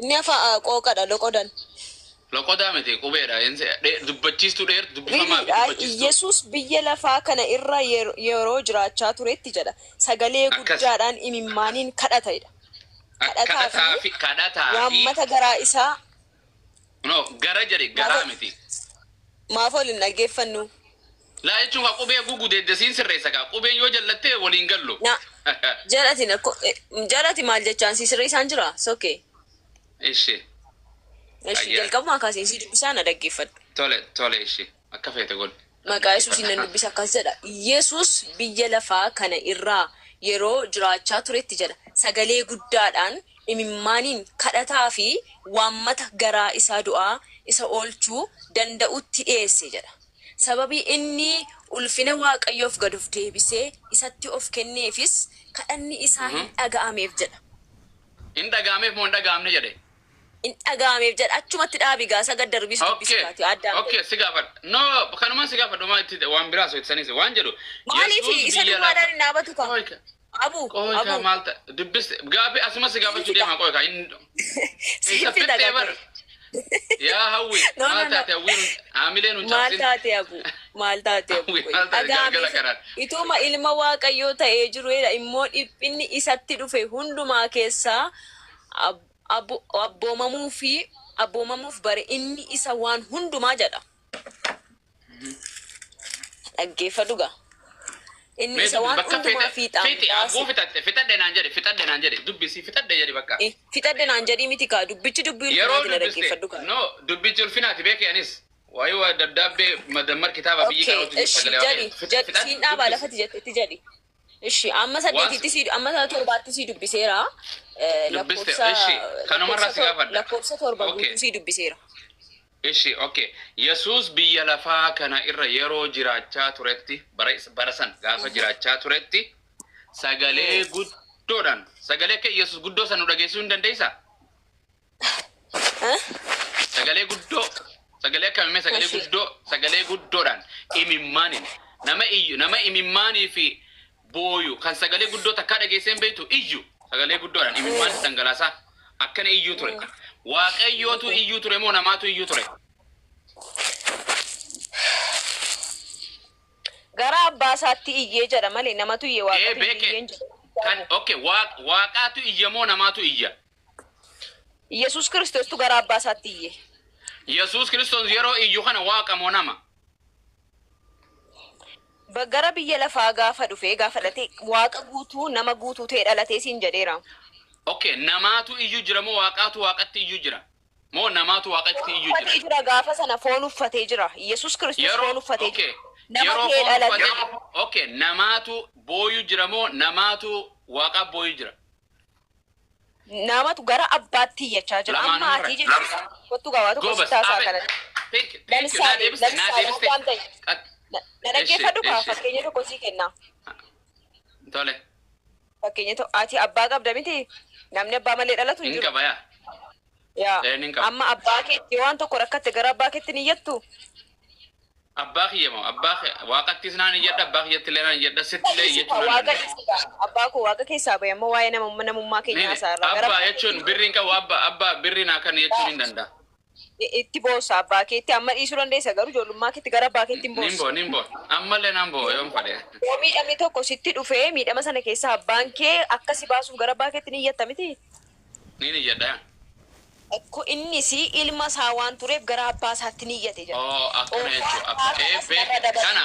Speaker 6: Inni afaa qooqadha loqodan.
Speaker 1: loqodaa miti qubeedha dubbachiistu dheer dubbifamaa fi dubbachiistu
Speaker 6: Yesuus biyya lafaa kana irra yeroo jiraachaa turetti jedha. Sagalee
Speaker 1: Akkas.
Speaker 6: guddaadhaan imimmaaniin kadhatedha.
Speaker 1: kadhataa fi
Speaker 6: Waammata garaa isaa
Speaker 1: no gara jedhe garaa
Speaker 6: Maafoo-
Speaker 1: miti
Speaker 6: maaf ol hin dhaggeeffannu.
Speaker 1: laa jechuun kaa qubee guguu deeddesiin sirreessa kaa qubeen yoo jallattee waliin gallu
Speaker 6: Na jalati maal jechaan si sirrii isaan jira? Sookee.
Speaker 1: ishee
Speaker 6: Ishi
Speaker 1: Ayyaa.
Speaker 6: jalqabumaa kaasee si dubbisaa na dhaggeeffadhu.
Speaker 1: tole ishee akka feete godhe
Speaker 6: Maqaa Yesuusiin nan dubbisa akkas jedha. Yesuus biyya lafaa kana irraa yeroo jiraachaa turetti jedha. Sagalee guddaadhaan imimmaaniin kadhataa fi waammata garaa isaa du'aa isa oolchuu danda'utti dhiyeesse jedha. Sababii inni ulfina Waaqayyoof gad of deebisee isatti of kenneefis kadhanni isaa hin dhaga'ameef jedha.
Speaker 1: hin dhaga'ameef moo hin dhaga'amne jedhe
Speaker 6: Hin dhaga'ameef jedha. Achumatti dhaabi gaasaa gad darbisu dubbisi kaati addaan.
Speaker 1: okay si gaafadha no kanumaan si gaafadhu maa itti waan biraa sochisanis waan jedhu
Speaker 6: Maaliif isa duwwaadhaan hin dhaabatu ka?
Speaker 1: Qoyka
Speaker 6: Abu,
Speaker 1: qoyka maalta dubbiste gaafi asuma si gaafachuu deema qoyka inni isa
Speaker 6: Sitti
Speaker 1: fittee
Speaker 6: dhagaate.
Speaker 1: bar yaa hawwi
Speaker 6: No,
Speaker 1: maal
Speaker 6: no.
Speaker 1: taate hawwiin haamileen hin
Speaker 6: Maal
Speaker 1: cabsin
Speaker 6: taate abu? Maal taate abu?
Speaker 1: Maal taate galgala kanaan.
Speaker 6: Ituma ilma Waaqayyoo ta'ee jiruudha immoo dhiphinni isatti dhufe hundumaa keessaa abboomamuuf bare inni isa waan hundumaa jedha. Dhaggeeffadhu gaa. Inni isa waan hundumaa fiixaan baase.
Speaker 1: fixadhe naan jedhe dubbisi fixadhe jedhe bakka
Speaker 6: Fixadhe naan jedhii miti kaa dubbichi dubbii
Speaker 1: yeroo
Speaker 6: ulfinaati dhaggeeffadhu
Speaker 1: dubbiste
Speaker 6: gaa.
Speaker 1: no dubbichi ulfinaati beeke anis waayee waa dabdaabbee madammar kitaaba biyyi
Speaker 6: Okay,
Speaker 1: kaa'utu
Speaker 6: ishi jadi siin dhaabaa lafati jettetti jadi. Ishi amma saddeetitti si amma torbaatti si dubbiseera.
Speaker 1: Dubbiste, ishi, kanumarraa si gaafadha.
Speaker 6: Lakkoofsa torba
Speaker 1: Okay.
Speaker 6: guutuu si dubbiseera.
Speaker 1: Ishi, okay. Yesuus biyya lafaa kana irra yeroo jiraachaa turetti, bara san gaafa jiraachaa turetti, sagalee guddoodhaan, sagalee akka Yesuus guddoo san nu dhageessuu hin dandeessaa? Sagalee guddoo, sagalee akkamii sagalee
Speaker 6: Ashi.
Speaker 1: guddoo, sagalee guddoodhaan imimmaaniin nama imimmaanii fi booyu kan sagalee guddoo takkaa dhageessee hin beektu iyyu sagalee guddoodhaan imimmaan dhangalaasaa akkana iyyuu ture. Waaqayyootu iyyuu ture moo namaatu iyyuu ture?
Speaker 6: Gara abbaa isaatti iyyee jedha malee namatu iyyee waaqatti
Speaker 1: Beeke
Speaker 6: iyyeen jedha.
Speaker 1: kan okay waaqaatu iyya moo namaatu iyya?
Speaker 6: Yesus Kristos tu gara abbaa isaatti iyye.
Speaker 1: Yesuus Kiristoos yeroo iyyuu kana waaqa moo nama?
Speaker 6: Gara biyya lafaa gaafa dhufee gaafa dhalate waaqa guutuu nama guutuu ta'e dhalatee siin jedheera.
Speaker 1: Okay, namaatu iyyuu jira moo waaqaatu waaqatti iyyuu jira? Moo namaatu waaqatti iyyuu
Speaker 6: Uffatee
Speaker 1: jira?
Speaker 6: jira gaafa sana foon uffatee jira. Yesus Kristos foon uffatee
Speaker 1: okay.
Speaker 6: jira. Nama
Speaker 1: Yeroo
Speaker 6: ta'e
Speaker 1: foon
Speaker 6: dhalate.
Speaker 1: uffatee okay, namaatu booyu jira moo namaatu waaqa booyu jira?
Speaker 6: Namatu gara abbaatti iyyachaa jira.
Speaker 1: Lamaan
Speaker 6: Amma
Speaker 1: irra.
Speaker 6: ati jechuudha. Kottu gabaa tokko
Speaker 1: Gobas,
Speaker 6: sitaasaa
Speaker 1: abe.
Speaker 6: kana.
Speaker 1: Thank you.
Speaker 6: Lalisaadhe, lalisaadhe waan ta'e. Na dhaggeeffadhu kaa
Speaker 1: Eshi.
Speaker 6: fakkeenya tokko sii kenna.
Speaker 1: Tole.
Speaker 6: Fakkeenya tokko ati abbaa qabda miti. Namni abbaa malee dhalatu hin
Speaker 1: Hin
Speaker 6: jiru.
Speaker 1: qaba yaa.
Speaker 6: Yaa.
Speaker 1: Nin qaba.
Speaker 6: Amma abbaa keetti waan tokko rakkatte gara abbaa keetti ni iyyattu.
Speaker 1: Abbaa kiyya moo abbaa waaqattis naan iyyadha abbaa kiyyatti illee naan iyyadha sitti illee iyyachuu naan
Speaker 6: Waaqa
Speaker 1: danda'a.
Speaker 6: keessaa abbaa koo waaqa keessaa bahe ammoo waa'ee namummaa keenyaa isaarraa gara
Speaker 1: Abbaa jechuun birriin qabu abbaa birriin akkan jechuun hin danda'a.
Speaker 6: itti boossa abbaa keetti amma dhiisuu dandeessa garuu ijoollummaa keetti gara abbaa keetti hin boossu.
Speaker 1: Nimbo. Ammallee nan boo yoon fadhe.
Speaker 6: Yoo miidhamni tokko sitti dhufee miidhama sana keessaa abbaan kee akka si baasuuf gara abbaa keetti ni iyyatta miti.
Speaker 1: Niin iyyadha.
Speaker 6: Ko innis ilma isaa waan tureef gara abbaa isaatti ni iyyate jira.
Speaker 1: Akkana jechuudha. Kana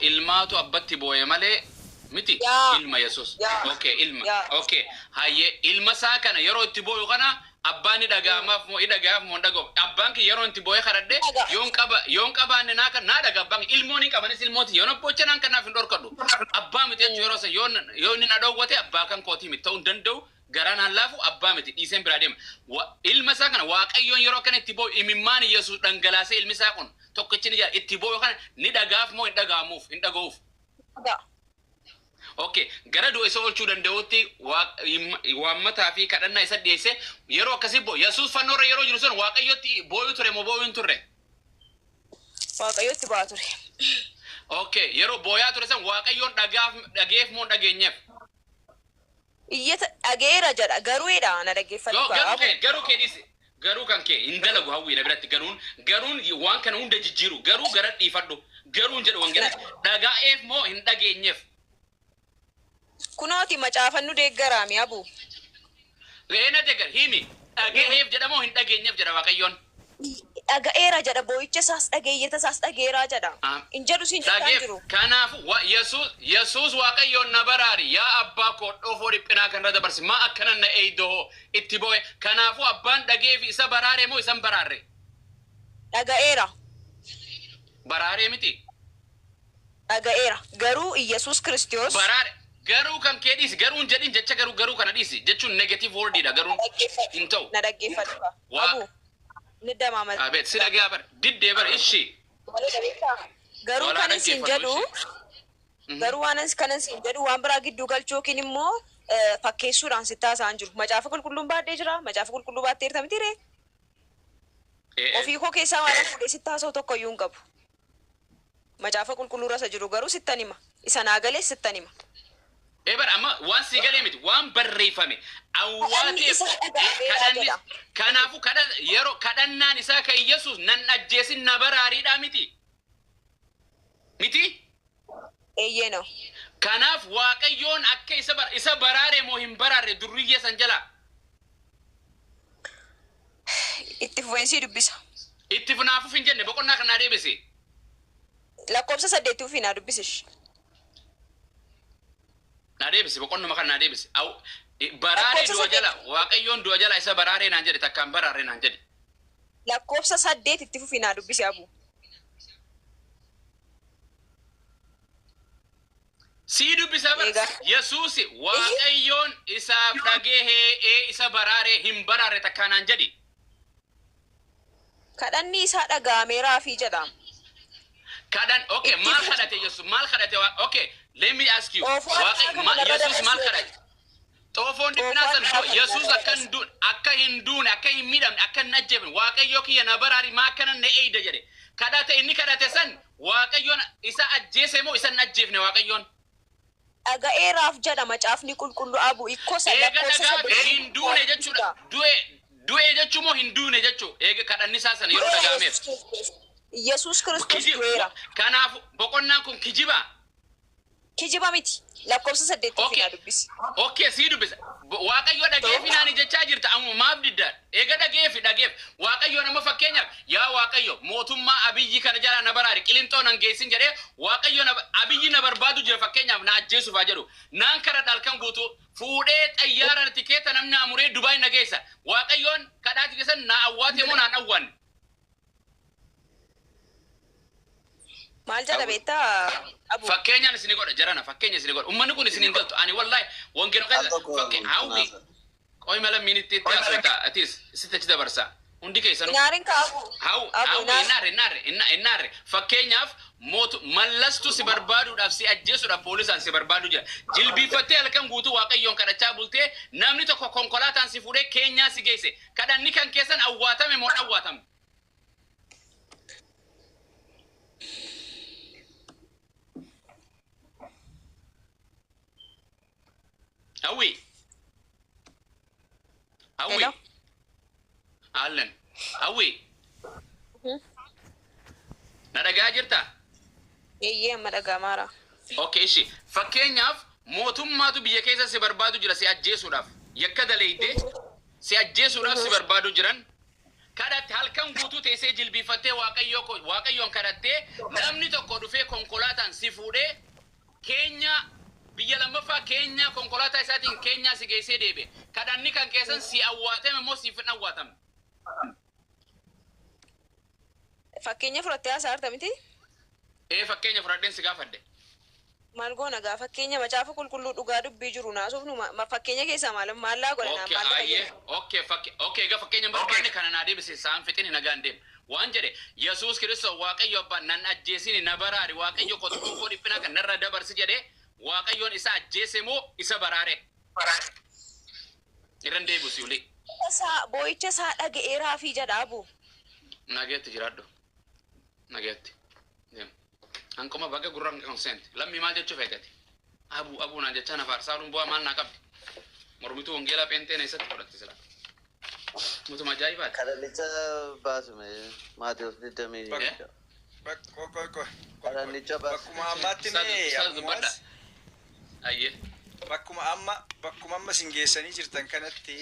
Speaker 1: ilmaatu abbatti booye malee miti ilma Yesuus. Okay, ilma. Okay. Hayyee ilma isaa kana yeroo itti booyu kana abbaan dhagaamaaf moo dhagaaf moo dhagoo. Abbaan ki yeroo itti booye kadhadhe yoon qabaanne naa kan naa dhaga abbaan ilmoon hin qabanis ilmooti yoon abbocha naan kanaaf hin dhorkadhu. Abbaa miti jechuun yeroo san yoon hin adhoowwate abbaa kan kootii miti ta'uu hin danda'u. Garaan hallaafu abbaa miti dhiiseen biraa deema. Ilma isaa kana waaqayyoon yeroo kana itti boo'u imimmaan Yesuus dhangalaasee ilmi isaa kun tokkichi ni itti boo'u kana ni dhagaaf moo hin dhaga'amuuf hin dhaga'uuf. Okay, gara du'a isa oolchuu danda'utti waammataa fi kadhannaa isa dhiyeesse yeroo akkasii boo'u Yesuus fannoorra yeroo jiru sun waaqayyotti boo'uu ture moo boo'uu hin turre?
Speaker 6: Waaqayyotti boo'aa ture.
Speaker 1: Okay, yeroo boo'aa ture san waaqayyoon dhageef moo dhageenyeef?
Speaker 6: Iyyata dhageera jedha garuudha na dhaggeeffatu
Speaker 1: garuu keedis garuu kan kee hin dalagu hawwiina biratti garuun waan kana hunda jijjiiru garuu gara dhiifadhu garuun jedhu wangeela dhagaa'eef moo hin dhageenyeef
Speaker 6: kunooti macaafannu deeggaraami abu
Speaker 1: reena deeggar himi dhaga'eef jedha moo hin dhageenyeef jedha waaqayyoon
Speaker 6: dhaga'eera jedha boo'icha isaas dhageeyyata isaas dhageeraa jedha hin jedhu siin jedhaan jiru
Speaker 1: kanaafu Yesuus waaqayyoon na baraari yaa abbaa koo dhoofoo dhiphinaa kanarra dabarsi maa akkanan na eeydoo itti boo'e kanaafu abbaan dhageef isa baraare moo isan baraarre
Speaker 6: dhaga'eera
Speaker 1: baraaree miti
Speaker 6: dhaga'eera garuu Yesuus Kiristoos
Speaker 1: baraare garuu kan kee dhiisi garuun jedhin jecha garuu kana dhiisi jechuun negative wordidha garuun hin ta'u
Speaker 6: na dhaggeeffatu abu Nidamamal.
Speaker 1: Abet sila gabar didde bar ishi.
Speaker 6: Garuu kanan siin jedhu garuu waan kanan siin jedhu waan biraa gidduu galchuu yookiin immoo fakkeessuudhaan sittaa isaan jiru. Macaafa qulqulluun baadhee jira. Macaafa qulqulluu baatteerta miti ree? Ofii koo keessaa waan fuudhee sittaa soo tokko iyyuu hin qabu. Macaafa qulqulluu rasa jiru garuu sittan hima. Isa naa galee sittan hima.
Speaker 1: Ebar amma waan si galee miti waan barreeffame awwaatiif kanaafu yeroo kadhannaan isaa kan Yesuus nan ajjeesin na baraariidha miti.
Speaker 6: Eeyyeno.
Speaker 1: Kanaaf waaqayyoon akka isa baraare moo hin baraarre durriyyee san jala.
Speaker 6: Itti fufinsii dubbisa.
Speaker 1: Itti funaafuuf hin jenne boqonnaa kanaa deebise.
Speaker 6: Lakkoofsa 8 ufii naa dubbisish.
Speaker 1: Na deebise boqonnuma kan na deebise. Baraare du'a jala waaqayyoon du'a jala isa baraare naan jedhe takkaan baraare naan jedhe.
Speaker 6: Lakkoofsa 8 itti fufii naa dubbisi abu.
Speaker 1: Si dubbisa bar Yesuus waaqayyoon isaaf dhagee isa baraare hin baraare takkaan naan jedhe.
Speaker 6: Kadhanni isaa dhaga'ameeraa fi jedhama.
Speaker 1: Okay, mal kadate Yesus, mal kadate. Okay, let me ask you. Yesus mal kadate. Tofon di pinasan Yesus akka hindun, akka himidam, akka najjebin. Waaqayyo kiya na barari makanan ne eida jade. Kadate inni kadate san waaqayyoon isa ajjeese moo isa najjefne waaqayyoon.
Speaker 6: Dhaga'eeraaf jedha macaafni qulqulluu abu ikkosa lakkoofsa
Speaker 1: hindune jechuudha. Du'e jechuu moo hindune jechuu. Eega kadhanni isaa san yeroo dhaga'ameef.
Speaker 6: Yesuus Kiristoos du'eera.
Speaker 1: Kanaaf boqonnaan kun kijiba.
Speaker 6: Kijiba miti. Lakkoofsa 8 fi dubbisi.
Speaker 1: Okay, si dubbisa. waaqayyo dhageef inaani jechaa jirta ammoo maaf diddaa eega dhageef waaqayyo nama fakkeenyaaf yaa waaqayyo mootummaa abiyyi kana jala na baraari qilintoo nan geessin jedhee waaqayyo abiyyi na barbaadu jira fakkeenyaaf na ajjeesuufaa jedhu naan kara dhalkan guutuu fuudhee xayyaara tikeeta namni amuree Dubaay na geessa waaqayyoon kadhaati keessan na awwaate moo naan awwaanne
Speaker 6: maal jedha beektaa abu
Speaker 1: fakkeenyaan isin godha jarana fakkeenya isin godha ummanni kun isin hin galtu ani wallahi wangeen keessa fakkeenya hawwi qoy mala minitti taasota atis sitachi dabarsa hundi keessan
Speaker 6: nyaarin ka
Speaker 1: hawwi naare fakkeenyaaf mootu mallastu si barbaaduudhaaf si ajjeesuudhaaf poolisaan si barbaadu jira jilbiifattee halkan guutuu waaqayyoon kadhachaa bultee namni tokko konkolaataan si fuudhee keenyaa si geesse kadhanni kan keessan awwaatame moo awwaatame Awi.
Speaker 6: Hello?
Speaker 1: Allen. Awi. Nadagaa jirta?
Speaker 6: Madagaa mara.
Speaker 1: Okay, ishi. Fakkeenyaaf mootummaatu biyya keessa si barbaadu jira si ajjeesuudhaaf. Yakka daleeyde si ajjeesuudhaaf si barbaadu jiran. Kadhatte halkan guutuu teessee jilbiifattee waaqayyoon kadhattee namni tokko dhufee konkolaataan si fuudhee keenya biyya lammaffaa keenya konkolaataa isaatiin keenya si geessee deebe kadhanni kan keessan si awwaatame moo siif hin awwaatame
Speaker 6: fakkeenya fudhattee haasa'arta miti
Speaker 1: fakkeenya fudhadheen si gaafadhe
Speaker 6: maal goona gaa fakkeenya macaafa qulqulluu dhugaa dubbii jiru naasuuf nu fakkeenya keessaa maallaa godhanaa
Speaker 1: okay gaa fakkeenya barbaanne kana naa deebise saan fixin nagaan deem waan jedhe Yesuus Kiristoos waaqayyo abbaan nan ajjeesini na baraari waaqayyo qotuu dhiphina kan narra dabarsi jedhe waaqayyoon isa ajjeese moo isa baraare irran deebisu uli
Speaker 6: boo'icha isaa dhaga'eeraa fi jedhaabu
Speaker 1: nageetti jiraadhu nageetti hanqoma baga gurran consent lammi maal jechuu feegati abu naan jechaa nafaar saaluun bu'aa maal naa qabdi mormituu wangeelaa pheenxee eessatti fudhatte sila mutuma ajaa'ibaati
Speaker 3: kadhannicha baasume Maatewos 20 kadhannicha baasume
Speaker 4: bakkuma ammaatti
Speaker 1: dubbadha ayye
Speaker 4: bakkuma amma sin geessanii jirtan kanatti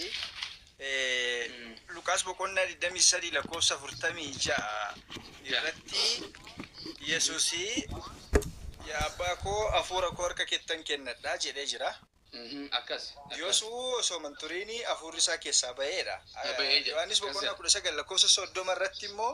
Speaker 4: Luqaas boqonnaa 23 lakkoofsa 46 irratti Yesuusii yaa abbaa koo hafuura koo harka keettan kennadhaa jedhee jira.
Speaker 1: Akkas.
Speaker 4: Yoosuu osoo manturiini hafuurri isaa keessaa baheedha. Yohaannis boqonnaa 19 lakkoofsa 30 irratti immoo